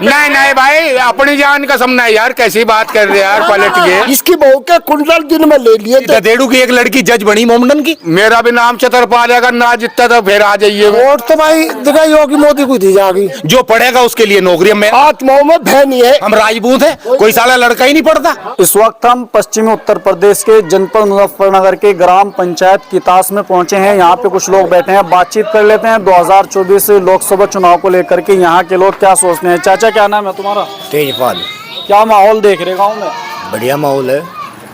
नहीं नहीं भाई, अपनी जान कसम नहीं यार, कैसी बात कर रहे यार, पलट गए। इसकी बहू के कुंडल दिन में ले लिए थे। डेढ़ू की एक लड़की जज बनी मोमडन की। मेरा भी नाम छतरपाल है, अगर ना जीतता तो फिर आ जाइए। वोट तो भाई दिखाई होगी मोदी को दी जाएगी। जो पढ़ेगा उसके लिए नौकरी में। आत्माओं में भय नहीं है। हम राजपूत है, कोई साला लड़का ही नहीं पढ़ता। इस वक्त हम पश्चिमी उत्तर प्रदेश के जनपद मुजफ्फरनगर के ग्राम पंचायत कितास में पहुंचे हैं। यहाँ पे कुछ लोग बैठे हैं, बातचीत कर लेते हैं 2024 लोकसभा चुनाव को लेकर के यहाँ के लोग क्या सोचते हैं। चाचा क्या नाम है तुम्हारा? तेजपाल। क्या माहौल देख रहे गाँव में? बढ़िया माहौल है।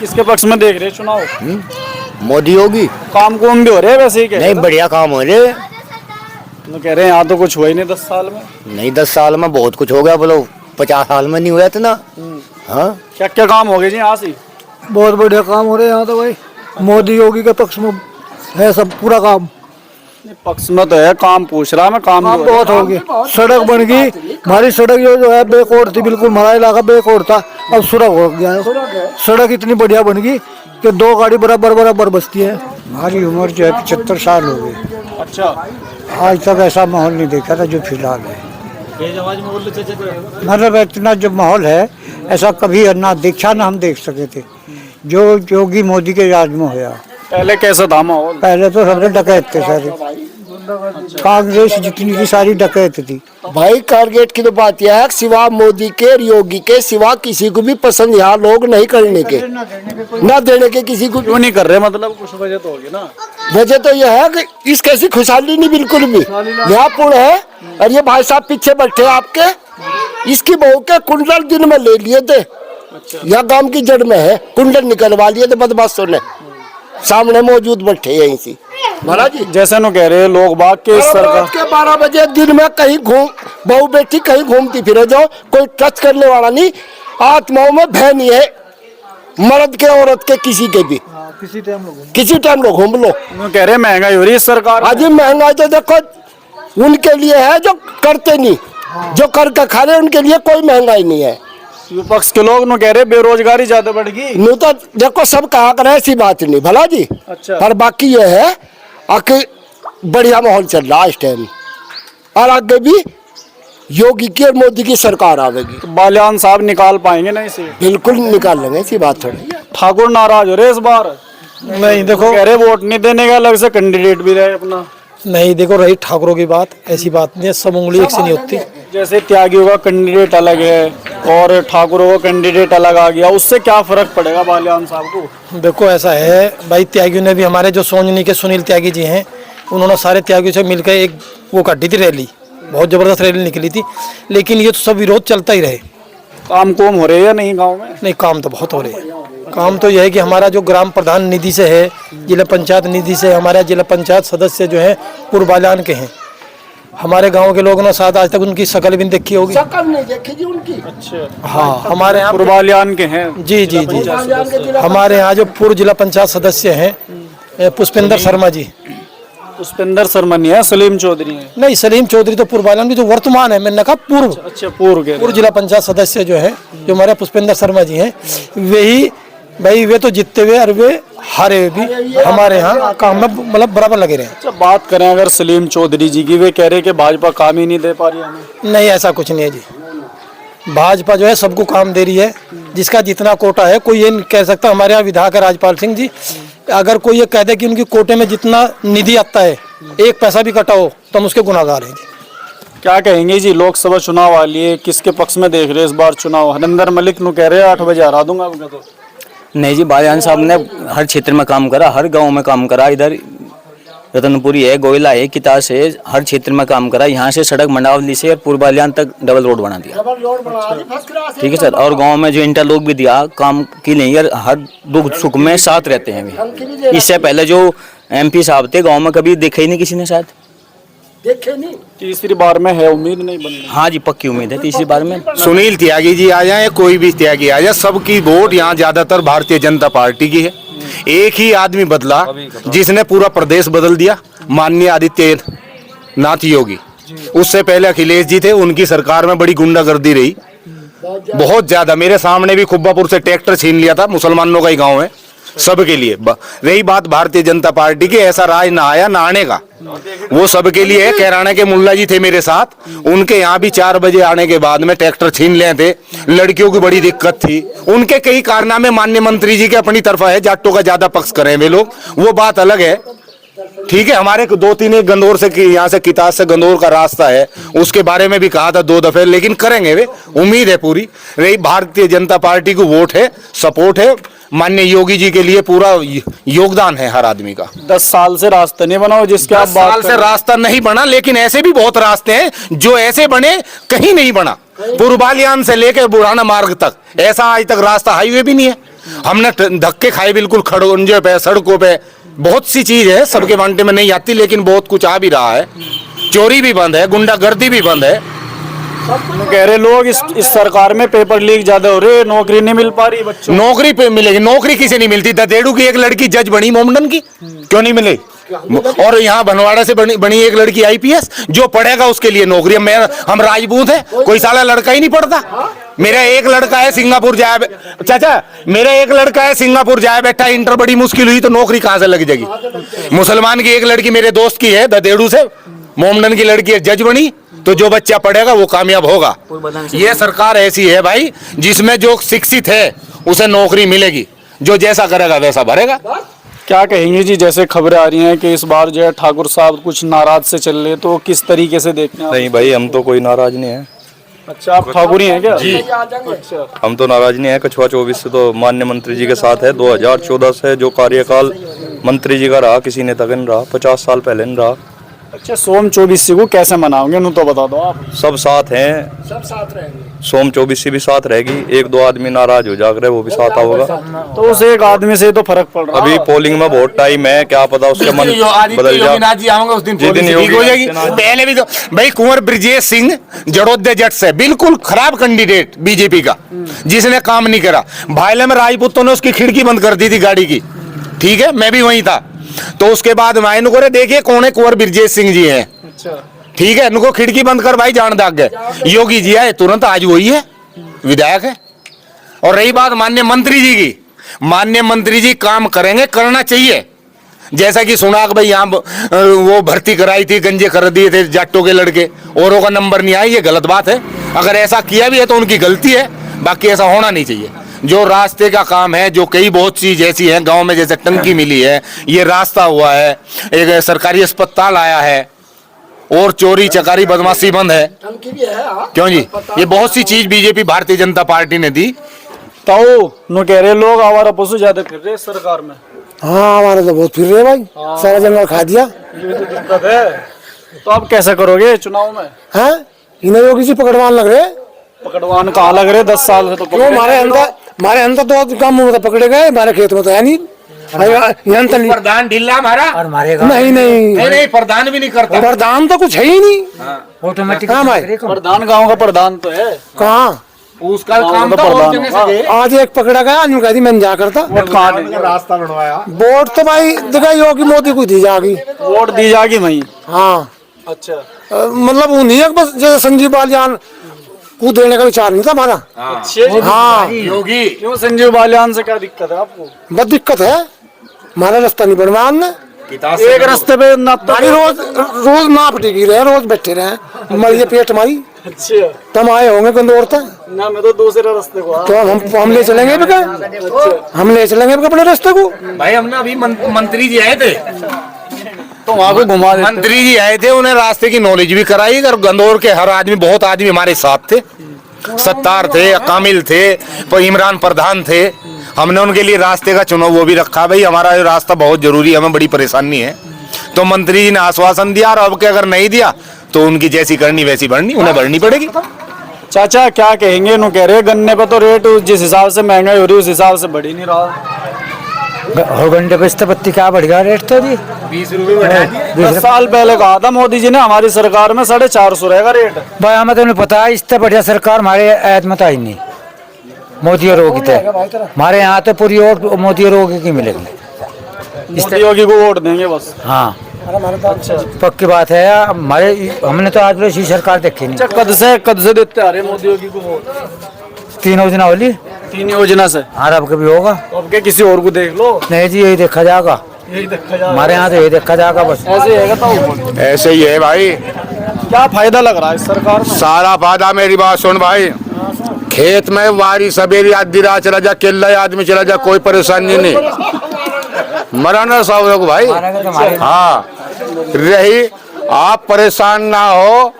किसके पक्ष में देख रहे चुनाव? मोदी होगी। काम कुम भी हो रहे हैं वैसे ही? नहीं, बढ़िया काम हो रहे। तो कह रहे हैं यहाँ तो कुछ हुआ ही नहीं 10 साल में। नहीं, 10 साल में बहुत कुछ हो गया, बोलो 50 साल में नहीं हुआ इतना। हाँ, क्या क्या काम हो गए जी यहाँ से? बहुत बढ़िया काम हो रहे हैं यहाँ तो भाई, मोदी योगी के पक्ष में है सब पूरा काम। पक्ष में तो है, काम पूछ रहा मैं। काम काम बहुत हो गया, सड़क बन गई हमारी। सड़क जो है बेकोर थी, बिल्कुल हमारा इलाका बेकोर था, अब सड़क हो गया है। सड़क इतनी बढ़िया बन गई कि 2 गाड़ी बराबर बराबर बसती है। हमारी उम्र जो है 75 साल हो गई। अच्छा, आज तक ऐसा माहौल नहीं देखा था जो फिलहाल है। मतलब इतना जो माहौल है ऐसा कभी ना देखा ना हम देख सके थे जो योगी मोदी के राज में हुआ। पहले कैसा था माहौल? पहले तो सबने डकैत थे सारे, कांग्रेस जितनी की सारी डकैत थी। भाई टारगेट की तो बात यह है, सिवा मोदी के योगी के सिवा किसी को भी पसंद यहाँ लोग नहीं करने के, ना देने के किसी को। क्यों नहीं कर रहे? मतलब कुछ वजह तो होगी ना। वजह तो यह है कि इस कैसी खुशहाली नहीं बिल्कुल भी। यहाँ पुण है और ये भाई साहब पीछे बैठे आपके, इसकी बहू के कुंडल दिन में ले लिए थे। यह गांव की जड़ में है, कुंडल निकलवा लिए थे बदमाशों ने, सामने मौजूद बैठे यहीं से महाराज जी। जैसे नो कह रहे हैं लोग बाग के सरकार के 12 बजे दिन में कहीं घूम बहू बेटी कहीं घूमती फिरे जाओ, कोई टच करने वाला नहीं। आत्माओं में भय नहीं है, मर्द के औरत के किसी के भी किसी टाइम लोग घूम लो। कह रहे हैं महंगाई हो रही है सरकार। आज महंगाई तो देखो उनके लिए है जो करते नहीं, जो कर के खा रहे उनके लिए कोई महंगाई नहीं है। विपक्ष के लोग नो कह रहे बेरोजगारी ज्यादा बढ़ गई। नो तो देखो सब कहा कर ऐसी बात नहीं भला जी। अच्छा। पर बाकी ये है आके बढ़िया माहौल चल रहा है इस टाइम, और आगे भी योगी की और मोदी की सरकार आवेगी तो बालियान साहब निकाल पाएंगे ना इसे? बिल्कुल निकाल लेंगे, ऐसी बात थोड़ी। ठाकुर नाराज हो रहे इस बार? नहीं देखो, कह रहे वोट नहीं देने का, अलग से कैंडिडेट भी रहे अपना। नहीं देखो रही ठाकुरों की बात, ऐसी बात नहीं है, सब उंगली एक से नहीं होती। जैसे त्यागियों का कैंडिडेट अलग है और ठाकुरों का कैंडिडेट अलग आ गया, उससे क्या फर्क पड़ेगा बालियान साहब को? देखो ऐसा है भाई, त्यागियों ने भी, हमारे जो सोननी के सुनील त्यागी जी हैं, उन्होंने सारे त्यागियों से मिलकर एक वो काटी थी रैली, बहुत जबरदस्त रैली निकली थी। लेकिन ये तो सब विरोध चलता ही रहे। काम कोम हो रहे हैं या नहीं गाँव में? नहीं, काम तो बहुत हो रहे हैं। काम तो यह है कि हमारा जो ग्राम प्रधान निधि से है, जिला पंचायत निधि से, हमारा जिला पंचायत सदस्य जो है पूर्व बालियान के हैं। हमारे गांव के लोगों ने साथ आज तक उनकी शकल भी देखी होगी। शक्ल नहीं देखी जी उनकी। अच्छा, हाँ, हमारे यहाँ पूर्व बालियान के हैं। जी जी जी, हमारे यहाँ जो पूर्व जिला पंचायत सदस्य हैं पुष्पेंद्र शर्मा जी। पुष्पेंद्र शर्मा नहीं है, सलीम चौधरी है। नहीं, सलीम चौधरी तो पूर्व बालियान की जो वर्तमान है, मैंने कहा पूर्व। अच्छा, पूर्व जिला पंचायत सदस्य जो है, जो हमारे पुष्पेंद्र शर्मा जी हैं, वही भाई वे तो जीतते हुए और वे हारे हुए भी हमारे यहाँ काम में मतलब बराबर लगे रहे। अच्छा, बात करें अगर सलीम चौधरी जी की, वे कह रहे कि भाजपा काम ही नहीं दे पा रही हमें। नहीं, ऐसा कुछ नहीं है जी। भाजपा जो है सबको काम दे रही है, जिसका जितना कोटा है। कोई ये नहीं कह सकता, हमारे यहाँ विधायक राजपाल सिंह जी, अगर कोई ये कह दे कि उनकी कोटे में जितना निधि आता है 1 पैसा भी कटा हो तो हम उसके गुनाहगार हैं जी। क्या कहेंगे जी, लोकसभा चुनाव आ लिए, किसके पक्ष में देख रहे इस बार चुनाव? हरिंदर मलिक नु कह रहे 8 बजे हरा दूंगा आपका। तो नहीं जी, बालियान साहब ने हर क्षेत्र में काम करा, हर गांव में काम करा। इधर रतनपुरी है, गोयला है, कितास है, हर क्षेत्र में काम करा। यहाँ से सड़क मंडावली से पूर्व बालियान तक डबल रोड बना दिया। ठीक है सर, और गांव में जो इंटरलॉक भी दिया, काम की नहीं, हर दुख सुख में साथ रहते हैं भी। इससे पहले जो MP साहब थे गाँव में कभी देखे ही नहीं किसी ने, शायद देखे नहीं। तीसरी बार में है, उम्मीद नहीं बन रही। हाँ जी, पक्की उम्मीद है तीसरी बार में। सुनील त्यागी जी आ जाए, कोई भी त्यागी आ जाए, सबकी वोट यहाँ ज्यादातर भारतीय जनता पार्टी की है। एक ही आदमी बदला जिसने पूरा प्रदेश बदल दिया, माननीय आदित्यनाथ योगी। उससे पहले अखिलेश जी थे, उनकी सरकार में बड़ी गुंडागर्दी रही, बहुत ज्यादा। मेरे सामने भी खुब्बापुर से ट्रैक्टर छीन लिया था, मुसलमानों का ही गाँव है, सबके लिए। रही बात भारतीय जनता पार्टी की, ऐसा राज ना आया ना आने का, वो सबके लिए है। कैराना के मुल्ला जी थे मेरे साथ, उनके यहाँ भी 4 बजे आने के बाद में ट्रैक्टर छीन ले थे, लड़कियों की बड़ी दिक्कत थी, उनके कई कारनामे माननीय मंत्री जी के अपनी तरफ है, जाटों का ज्यादा पक्ष करें वे लोग, वो बात अलग है। ठीक है, हमारे 2-3 एक गंदौर से यहाँ से किताब से गंदौर का रास्ता है, उसके बारे में भी कहा था 2 दफे, लेकिन करेंगे वे, उम्मीद है पूरी। रही भारतीय जनता पार्टी को वोट है, सपोर्ट है, माननीय योगी जी के लिए पूरा योगदान है हर आदमी का। 10 साल से रास्ता नहीं बना हो जिसके आप 10 बात साल से रास्ता नहीं बना, लेकिन ऐसे भी बहुत रास्ते हैं जो ऐसे बने कहीं नहीं बना। पूर्वालियान से लेकर बुढ़ाना मार्ग तक ऐसा आज तक रास्ता, हाईवे भी नहीं है। हमने धक्के खाए बिल्कुल खड़ोंजे पे, सड़कों पे, बहुत सी चीज है, सबके बांटे में नहीं आती, लेकिन बहुत कुछ आ भी रहा है। चोरी भी बंद है, गुंडागर्दी भी बंद है। कह रहे लोग इस सरकार में पेपर लीक ज्यादा हो रहे, नौकरी नहीं मिल पा रही बच्चों। नौकरी पे मिलेगी, नौकरी किसे नहीं मिलती? ददेड़ू की एक लड़की जज बनी मोमडन की, क्यों नहीं मिले? और यहाँ भनवाड़ा से बनी एक लड़की आईपीएस, जो पढ़ेगा उसके लिए नौकरी। हम राजपूत है, कोई साला लड़का ही नहीं पढ़ता। मेरा एक लड़का है सिंगापुर जाए, चाचा मेरा एक लड़का है सिंगापुर जाए बैठा, इंटर बड़ी मुश्किल हुई तो नौकरी कहाँ से लग जाएगी? मुसलमान की एक लड़की मेरे दोस्त की है ददेड़ू से, मोमडन की लड़की है, जज बनी, तो जो बच्चा पढ़ेगा वो कामयाब होगा। ये सरकार ऐसी है भाई, जिसमें जो शिक्षित है उसे नौकरी मिलेगी, जो जैसा करेगा वैसा भरेगा। क्या कहेंगे जी, जैसे खबरें आ रही हैं कि इस बार जो है ठाकुर साहब कुछ नाराज से चल रहे, तो किस तरीके से देखते हैं? नहीं भाई, हम तो कोई नाराज नहीं है। अच्छा, आप ठाकुर ही हैं क्या? जी। अच्छा, हम तो नाराज नहीं है। कछुआ 24 से तो माननीय मंत्री जी के साथ है। 2014 से जो कार्यकाल मंत्री जी का रहा, किसी नेता का नहीं रहा, 50 साल पहले नहीं रहा। अच्छा, सोम 24 को कैसे मनाओगे, नु तो बता दो आप। सब साथ हैं, सब साथ रहेंगे। सोम 24 भी साथ रहेगी। 1-2 आदमी नाराज हो जाकर वो भी साथ आओगा। तो उस एक आदमी से तो फर्क पड़ रहा है। अभी पोलिंग में बहुत टाइम है, क्या पता उसका मन बदल जाए। उस दिन जिस दिन ठीक हो जाएगी। पहले भी तो भाई कुंवर ब्रजेश सिंह जड़ोदय जट से बिल्कुल खराब कैंडिडेट बीजेपी का, जिसने काम नहीं करा। भाईले में राजपूतों ने उसकी खिड़की बंद कर दी थी गाड़ी की, ठीक है, मैं भी वहीं था। तो उसके बाद मैं इनको देखिए कौन है, कुंवर ब्रजेश सिंह जी हैं, ठीक है, इनको खिड़की बंद कर भाई जान दाग गए। योगी जी आए तुरंत, आज वही है, विधायक है। और रही बात माननीय मंत्री जी की, माननीय मंत्री जी काम करेंगे, करना चाहिए। जैसा कि सुना भाई यहाँ वो भर्ती कराई थी, गंजे कर दिए थे जाटों के लड़के, औरों का नंबर नहीं आया, ये गलत बात है। अगर ऐसा किया भी है तो उनकी गलती है, बाकी ऐसा होना नहीं चाहिए। जो रास्ते का काम है, जो कई बहुत चीज ऐसी है गांव में, जैसे टंकी मिली है, ये रास्ता हुआ है, एक सरकारी अस्पताल आया है, और चोरी चकारी बदमाशी बंद है। टंकी भी है, हाँ। क्यों जी, ये बहुत सी चीज बीजेपी भारतीय जनता पार्टी ने दी। तो नु कह रहे लोग आवारा पशु ज्यादा फिर रहे सरकार में। हाँ, हमारे तो बहुत फिर रहे भाई, सारा जंगल खा दिया। ये तो दिक्कत है। तो आप कैसे करोगे चुनाव में? हैं, इन्हें योगी जी पकड़वान लग रहे। पकड़वान कहाँ लग रहे? 10 साल से तो क्यों, हमारे अंदर तो काम में तो पकड़े गए, हमारे खेत में तो है नहीं। प्रधान ढीला हमारा नहीं नहीं, प्रधान भी नहीं करता। प्रधान तो कुछ है ही नहीं, ऑटोमेटिक। हाँ भाई, प्रधान गांव का प्रधान तो है। कहाँ उसका काम तो और जगह से गए। आज एक पकड़ा गया, आज कह दी मैं जा करता। वोट कहाँ देंगे? रास्ता बनवाया, वोट तो भाई देखा योगी मोदी को दी जाएगी। वोट दी जाएगी वहीं। हाँ, अच्छा, मतलब वो नहीं है बस, जैसे संजीव बालियान को देने का विचार नहीं था हमारा। हाँ, योगी क्यों संजीव बालियान से क्या दिक्कत है आपको? बहुत दिक्कत है, हमारा रास्ता नहीं बनवा ने। एक रास्ते पे ना तो हमारी रोज नाप टिकी रहे, रोज बैठे रहे, मरिए पेट मारी। अच्छा, तुम आए होंगे कंदौर तक, ना मैं तो दूसरे रास्ते को। तो हम ले चलेंगे भी क्या? हम ले चलेंगे भी अपने रास्ते को। भाई हमने अभी मंत्री जी आए थे, तो वहाँ को घुमा देते। मंत्री जी आए थे, उन्हें रास्ते की नॉलेज भी कराई। और गंदौर के हर आदमी, बहुत आदमी हमारे साथ थे, सत्तार थे, कामिल थे, इमरान प्रधान थे। हमने उनके लिए रास्ते का चुनाव वो भी रखा, भाई हमारा ये रास्ता बहुत जरूरी है, हमें बड़ी परेशानी है। तो मंत्री जी ने आश्वासन दिया, और अब के अगर नहीं दिया तो उनकी जैसी करनी वैसी भरनी, उन्हें भरनी पड़ेगी। चाचा क्या कहेंगे? नु कह रहे गन्ने पे तो रेट जिस हिसाब से महंगाई हो रही है उस हिसाब से बढ़ ही नहीं रहा। हो घंटे पे पत्ती क्या बढ़ गया रेट तो जी, 20 रुपए बढ़ा दिए। 10 साल पहले कहा था मोदी जी ने हमारी सरकार में 450 रहेगा रेट। भाई हमें तो नहीं पता, इससे बढ़िया सरकार हमारे ऐत में तो आई नहीं। मोदी और योगी थे हमारे यहाँ तो पूरी वोट मोदी और योगी की मिलेगी। मोदी योगी को वोट देंगे बस। हाँ, पक्की बात है। हमारे हमने तो आज सरकार देखी नहीं। कद से देते आ रहे मोदी योगी को वोट? 3 दिन होली 3 योजना से। हाँ अब कभी होगा तो अब के किसी और को देख लो। नहीं जी, यही देखा जाएगा, यही देखा जाए हमारे यहाँ तो यही देखा जाएगा बस। ऐसे ही है बताओ। ऐसे ही है भाई, क्या फायदा लग रहा है इस सरकार में? सारा फायदा। मेरी बात सुन भाई, खेत में वारी सवेरी आधी रात चला जा, किला आदमी चला जा, कोई परेशानी नहीं, मराना सब लोग भाई। हाँ रही, आप परेशान ना हो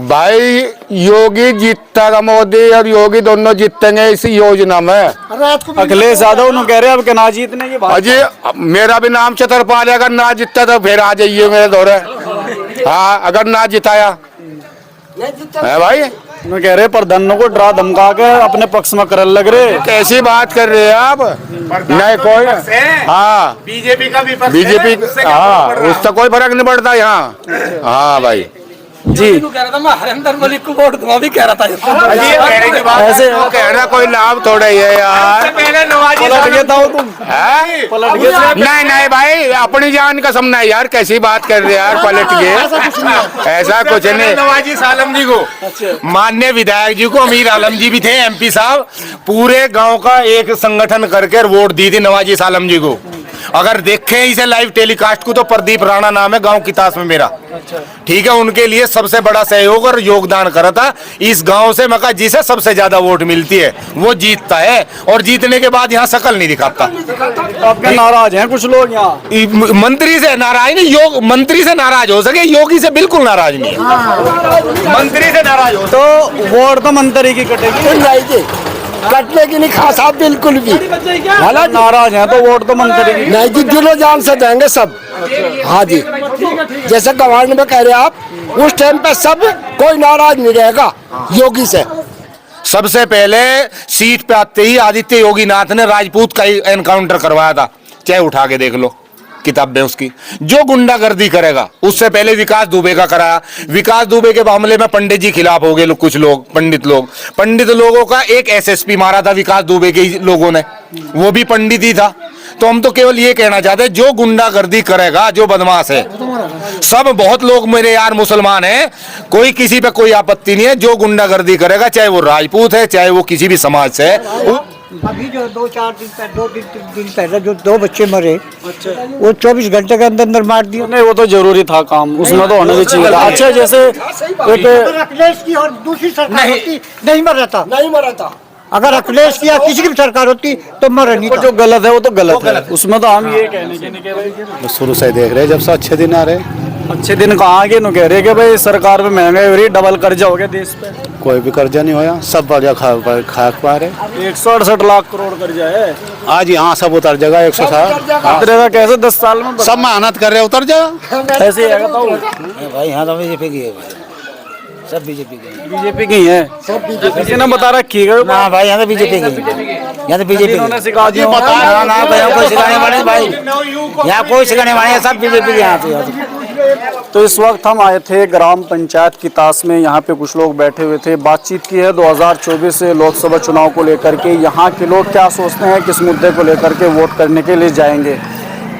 भाई, योगी जीतेगा, मोदी और योगी दोनों जीतेंगे इस योजना में। अखिलेश यादव उन्होंने कह रहे हैं अब के ना जीतने की बात। अजय मेरा भी नाम छतरपाल है, अगर ना जीतता तो फिर आ जाइए मेरे दौरे। हाँ अगर ना जिताया है भाई। उन्होंने कह रहे प्रधानों को डरा धमका के अपने पक्ष में करने लग रहे। कैसी बात कर रहे हैं आप? नहीं कोई, हाँ बीजेपी का विपक्ष बीजेपी, हाँ उससे कोई फर्क नहीं पड़ता यहाँ। हाँ भाई जी कह रहा था मैं हरिंदर मलिक को वोट दूंगा, भी कह रहा था ऐसे कहना कोई लाभ थोड़ा ही है यार। पलट गए था तुम, हैं? पलट गए थे। नहीं नहीं भाई, अपनी जान कसम नहीं यार, कैसी बात कर रहे यार, पलट गए ऐसा कुछ नहीं। नवाजी आलम जी को, माननीय विधायक जी को, अमीर आलम जी भी थे एमपी साहब, पूरे गांव का एक संगठन करके वोट दी थी नवाजी आलम जी को। अगर देखें इसे लाइव टेलीकास्ट को तो प्रदीप राणा नाम है गांव की ताश में मेरा, ठीक है, उनके लिए सबसे बड़ा सहयोग और योगदान करा था इस गांव से। मका जिसे सबसे ज्यादा वोट मिलती है वो जीतता है, और जीतने के बाद यहाँ शकल नहीं दिखाता। आपके नाराज हैं कुछ लोग यहाँ। मंत्री से नाराज नहीं, योग मंत्री से नाराज हो सके, योगी से बिल्कुल नाराज नहीं है। मंत्री से नाराज हो तो वोट तो मंत्री की कटेगी। नहीं जी, कटने की नहीं खा साहब बिल्कुल भी। हालांकि नाराज हैं तो वोट तो मंत्री की। नहीं जी, दिलो जान से देंगे सब। हाँ जी, जैसे गवांड में कह रहे आप, उस टाइम पे सब कोई नाराज नहीं रहेगा योगी से। सबसे पहले सीट पे आते ही आदित्य योगी नाथ ने राजपूत का ही एनकाउंटर करवाया था, चाहे उठा के देख लो किताबें उसकी। जो गुंडागर्दी करेगा, उससे पहले विकास दुबे का कराया। विकास दुबे के मामले में पंडित जी खिलाफ हो गए लोग, कुछ लोग पंडित लोगों का एक एसएसपी मारा था विकास दुबे के लोगों ने, वो भी पंडित ही था। तो हम तो केवल ये कहना चाहते हैं, जो गुंडागर्दी करेगा, जो बदमाश है, सब बहुत लोग मेरे यार मुसलमान हैं, कोई किसी पे कोई आपत्ति नहीं है, जो गुंडागर्दी करेगा, चाहे वो राजपूत है, चाहे वो किसी भी समाज से है। अभी जो 2-4 दिन पहले, 2-3 दिन पहले जो 2 बच्चे मरे, वो 24 घंटे के अंदर अंदर मार दिया। नहीं वो तो जरूरी था काम, उसमें तो होना भी चाहिए था। अच्छा जैसे एक अखिलेश की और दूसरी सरकार होती नहीं मर रहा नहीं मरा था। अगर अखिलेश की या किसी की भी सरकार होती तो मर नहीं वो था। जो गलत है वो तो गलत है, उसमें तो हम ये कहने के नहीं कह रहे। शुरू से देख रहे जब से अच्छे दिन आ रहे। अच्छे दिन कहाँ के नु कह रहे कि भाई सरकार पे महंगाई हो रही, डबल कर्जा हो गया देश पे। कोई भी कर्जा नहीं होया, सब बढ़िया खा पा रहे। 168 लाख करोड़ कर्जा है आज यहाँ सब उतर जाएगा 160। उतरेगा कैसे 10 साल में? सब मेहनत कर रहे उतर जाएगा। ऐसे ही है बताओ। भाई यहाँ तो बीजेपी की है भाई, सब बीजेपी की। बीजेपी की है, किसी ने बता रखी है ना भाई, यहाँ तो बीजेपी की, यहाँ तो बीजेपी इन्होंने सिखा दिया। ना ना भाई, यहाँ कोई सिखाने वाले भाई, यहाँ कोई सिखाने वाले हैं, सब बीजेपी के यहाँ तो। तो इस वक्त हम आए थे ग्राम पंचायत की ताश में, यहाँ पे कुछ लोग बैठे हुए थे, बातचीत की है 2024 लोकसभा चुनाव को लेकर के। यहाँ के लोग क्या सोचते हैं, किस मुद्दे को लेकर के वोट करने के लिए जाएंगे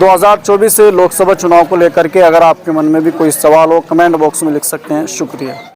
2024 लोकसभा चुनाव को लेकर के। अगर आपके मन में भी कोई सवाल हो, कमेंट बॉक्स में लिख सकते हैं। शुक्रिया।